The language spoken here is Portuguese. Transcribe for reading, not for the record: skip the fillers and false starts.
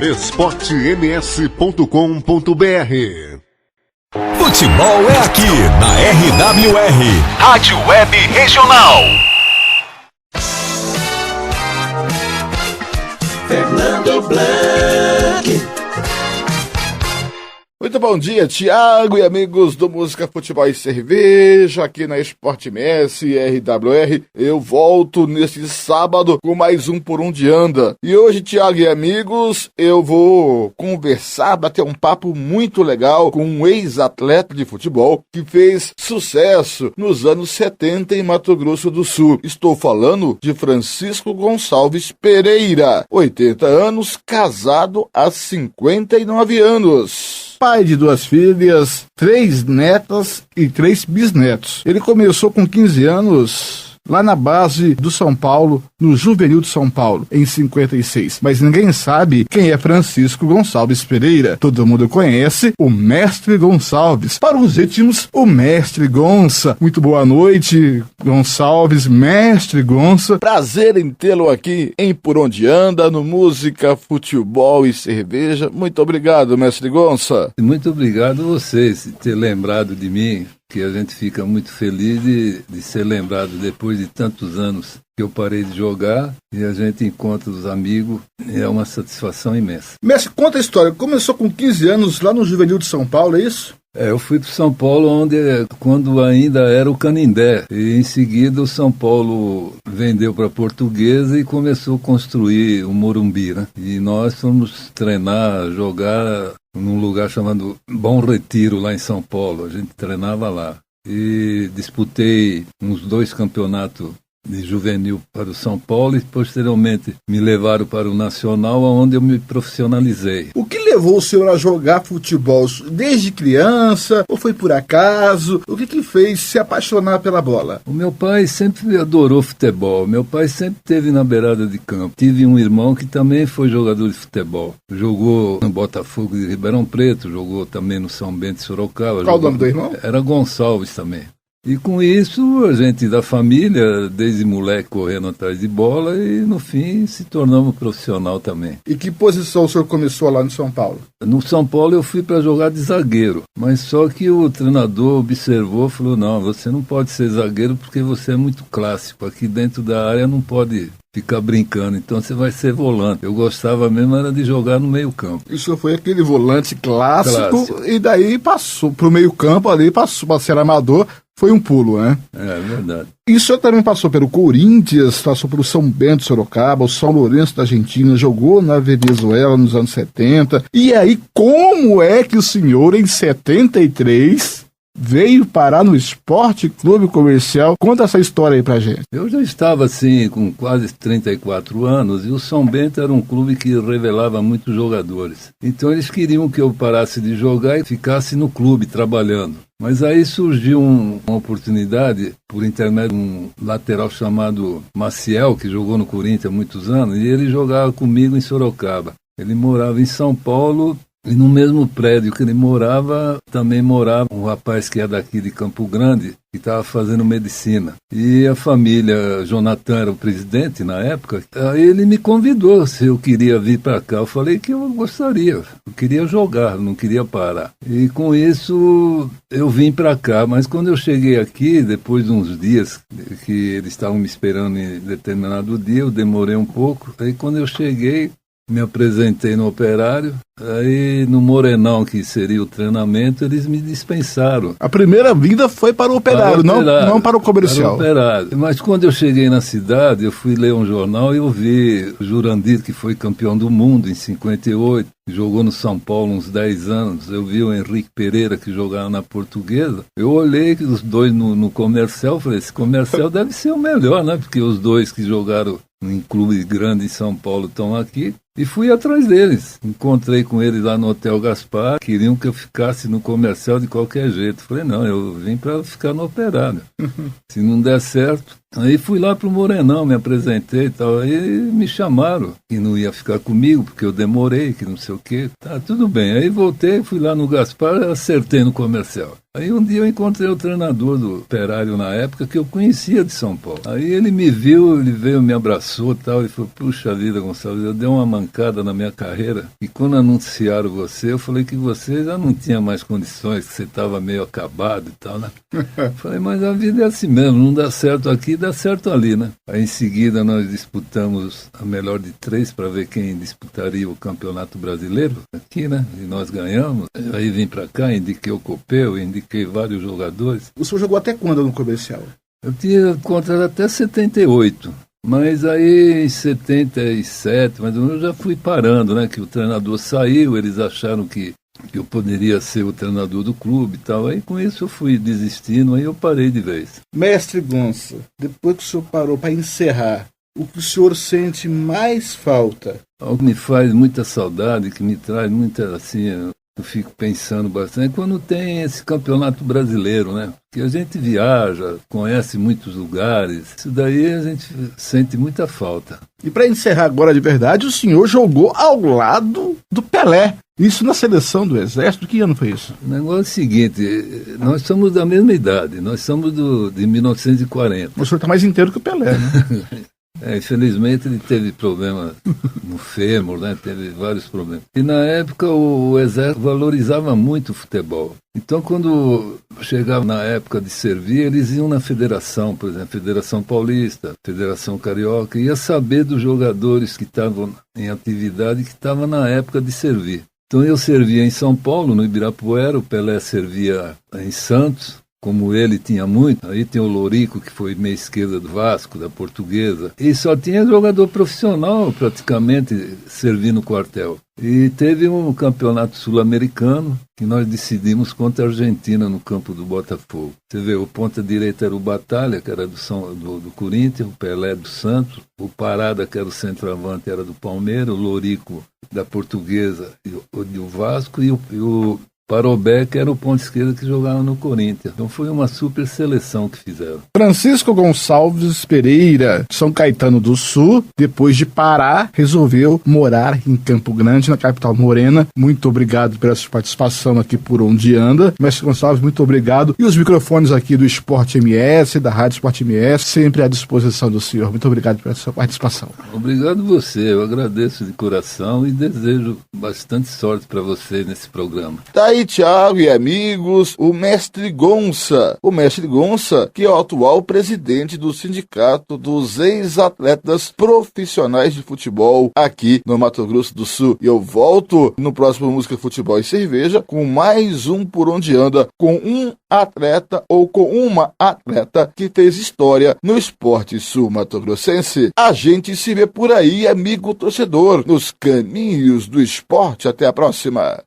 esportems.com.br. Futebol é aqui na RWR, Rádio Web Regional. Fernando Blanc. Muito bom dia, Thiago e amigos do Música, Futebol e Cerveja, aqui na Esporte MS RWR. Eu volto neste sábado com mais um Por Onde Anda. E hoje, Thiago e amigos, eu vou conversar, bater um papo muito legal com um ex-atleta de futebol que fez sucesso nos anos 70 em Mato Grosso do Sul. Estou falando de Francisco Gonçalves Pereira, 80 anos, casado há 59 anos. Pai de 2 filhas, 3 netas e 3 bisnetos. Ele começou com 15 anos lá na base do São Paulo, no Juvenil de São Paulo, em 56. Mas ninguém sabe quem é Francisco Gonçalves Pereira. Todo mundo conhece o Mestre Gonçalves. Para os íntimos, o Mestre Gonça. Muito boa noite, Gonçalves, Mestre Gonça. Prazer em tê-lo aqui em Por Onde Anda, no Música, Futebol e Cerveja. Muito obrigado, Mestre Gonça. Muito obrigado a vocês por ter lembrado de mim, que a gente fica muito feliz de ser lembrado depois de tantos anos que eu parei de jogar e a gente encontra os amigos, é uma satisfação imensa. Mestre, conta a história. Começou com 15 anos lá no Juvenil de São Paulo, é isso? Eu fui para São Paulo quando ainda era o Canindé, e em seguida o São Paulo vendeu para a Portuguesa e começou a construir o Morumbi, né? E nós fomos treinar, jogar num lugar chamado Bom Retiro, lá em São Paulo. A gente treinava lá. E disputei uns 2 campeonatos de juvenil para o São Paulo e posteriormente me levaram para o Nacional, onde eu me profissionalizei. O que levou o senhor a jogar futebol desde criança ou foi por acaso? O que fez se apaixonar pela bola? O meu pai sempre adorou futebol. Meu pai sempre esteve na beirada de campo. Tive um irmão que também foi jogador de futebol. Jogou no Botafogo de Ribeirão Preto, jogou também no São Bento de Sorocaba. Qual o nome do irmão? Era Gonçalves também. E com isso, a gente da família, desde moleque, correndo atrás de bola e, no fim, se tornamos profissional também. E que posição o senhor começou lá no São Paulo? No São Paulo eu fui para jogar de zagueiro, mas só que o treinador observou e falou, não, você não pode ser zagueiro porque você é muito clássico, aqui dentro da área não pode ficar brincando, então você vai ser volante. Eu gostava mesmo era de jogar no meio campo. Isso foi aquele volante clássico. E daí passou para o meio campo ali, passou para ser amador. Foi um pulo, né? É verdade. E o senhor também passou pelo Corinthians, passou pelo São Bento de Sorocaba, o São Lourenço da Argentina, jogou na Venezuela nos anos 70. E aí, como é que o senhor, em 73, veio parar no Esporte Clube Comercial? Conta essa história aí pra gente. Eu já estava assim, com quase 34 anos, e o São Bento era um clube que revelava muitos jogadores. Então eles queriam que eu parasse de jogar e ficasse no clube trabalhando. Mas aí surgiu uma oportunidade, por intermédio de um lateral chamado Maciel, que jogou no Corinthians há muitos anos, e ele jogava comigo em Sorocaba. Ele morava em São Paulo, e no mesmo prédio que ele morava, também morava um rapaz que é daqui de Campo Grande, que estava fazendo medicina. E a família, Jonathan era o presidente na época, aí ele me convidou se eu queria vir para cá. Eu falei que eu gostaria, eu queria jogar, não queria parar. E com isso eu vim para cá, mas quando eu cheguei aqui, depois de uns dias que eles estavam me esperando em determinado dia, eu demorei um pouco, aí quando eu cheguei, me apresentei no Operário, aí no Morenão, que seria o treinamento, eles me dispensaram. A primeira vinda foi para o Operário, não para o Comercial. Para o Operário. Mas quando eu cheguei na cidade, eu fui ler um jornal e eu vi o Jurandir, que foi campeão do mundo em 58, jogou no São Paulo uns 10 anos. Eu vi o Henrique Pereira, que jogava na Portuguesa. Eu olhei os dois no Comercial, falei, esse Comercial deve ser o melhor, né? Porque os dois que jogaram em clube grande em São Paulo estão aqui. E fui atrás deles. Encontrei com eles lá no Hotel Gaspar. Queriam que eu ficasse no Comercial de qualquer jeito. Falei, não, eu vim para ficar no Operário. Se não der certo. Aí fui lá pro Morenão, me apresentei e tal. Aí me chamaram, que não ia ficar comigo, porque eu demorei, que não sei o quê. Tá, tudo bem. Aí voltei, fui lá no Gaspar, acertei no Comercial. Aí um dia eu encontrei o treinador do Operário na época, que eu conhecia de São Paulo. Aí ele me viu, ele veio, me abraçou e tal, e falou, puxa vida, Gonçalves, eu dei uma mancada na minha carreira, e quando anunciaram você, eu falei que você já não tinha mais condições, que você estava meio acabado e tal, né? Falei, mas a vida é assim mesmo, não dá certo aqui, dá certo ali, né? Aí em seguida nós disputamos a melhor de 3 para ver quem disputaria o Campeonato Brasileiro aqui, né? E nós ganhamos. Aí vim para cá, indiquei o Copel, indiquei vários jogadores. O senhor jogou até quando no comercial? Eu tinha contrato até 78. Mas aí em 77, mas eu já fui parando, né? Que o treinador saiu, eles acharam que eu poderia ser o treinador do clube e tal. Aí com isso eu fui desistindo, aí eu parei de vez. Mestre Gonça, depois que o senhor parou para encerrar, o que o senhor sente mais falta? Algo que me faz muita saudade, que me traz muita, assim, eu fico pensando bastante, quando tem esse campeonato brasileiro, né? Que a gente viaja, conhece muitos lugares, isso daí a gente sente muita falta. E para encerrar agora de verdade, o senhor jogou ao lado do Pelé. Isso na seleção do Exército, que ano foi isso? O negócio é o seguinte, nós somos da mesma idade, nós somos de 1940. O senhor está mais inteiro que o Pelé, né? Infelizmente ele teve problema no fêmur, né? Teve vários problemas. E na época o Exército valorizava muito o futebol. Então quando chegava na época de servir, eles iam na federação, por exemplo, Federação Paulista, Federação Carioca, ia saber dos jogadores que estavam em atividade, que estavam na época de servir. Então eu servia em São Paulo, no Ibirapuera, o Pelé servia em Santos. Como ele tinha muito, aí tem o Lorico, que foi meia esquerda do Vasco, da Portuguesa, e só tinha jogador profissional praticamente servindo no quartel. E teve um campeonato sul-americano que nós decidimos contra a Argentina no campo do Botafogo. Você vê, o ponta direita era o Batalha, que era do Corinthians, o Pelé do Santos, o Parada, que era o centroavante, era do Palmeiras, o Lorico da Portuguesa e o Vasco, e o Parobé, que era o ponto esquerdo que jogava no Corinthians. Então foi uma super seleção que fizeram. Francisco Gonçalves Pereira, de São Caetano do Sul, depois de parar, resolveu morar em Campo Grande, na capital morena. Muito obrigado pela sua participação aqui por Onde Anda. Mestre Gonçalves, muito obrigado. E os microfones aqui do Esporte MS, da Rádio Esporte MS, sempre à disposição do senhor. Muito obrigado pela sua participação. Obrigado você, eu agradeço de coração e desejo bastante sorte para você nesse programa. Tá aí, Thiago e amigos, o Mestre Gonça. O Mestre Gonça, que é o atual presidente do Sindicato dos Ex-Atletas Profissionais de Futebol aqui no Mato Grosso do Sul. E eu volto no próximo Música, Futebol e Cerveja com mais um Por Onde Anda, com um atleta ou com uma atleta que fez história no esporte sul-mato-grossense. A gente se vê por aí, amigo torcedor, nos caminhos do esporte. Até a próxima.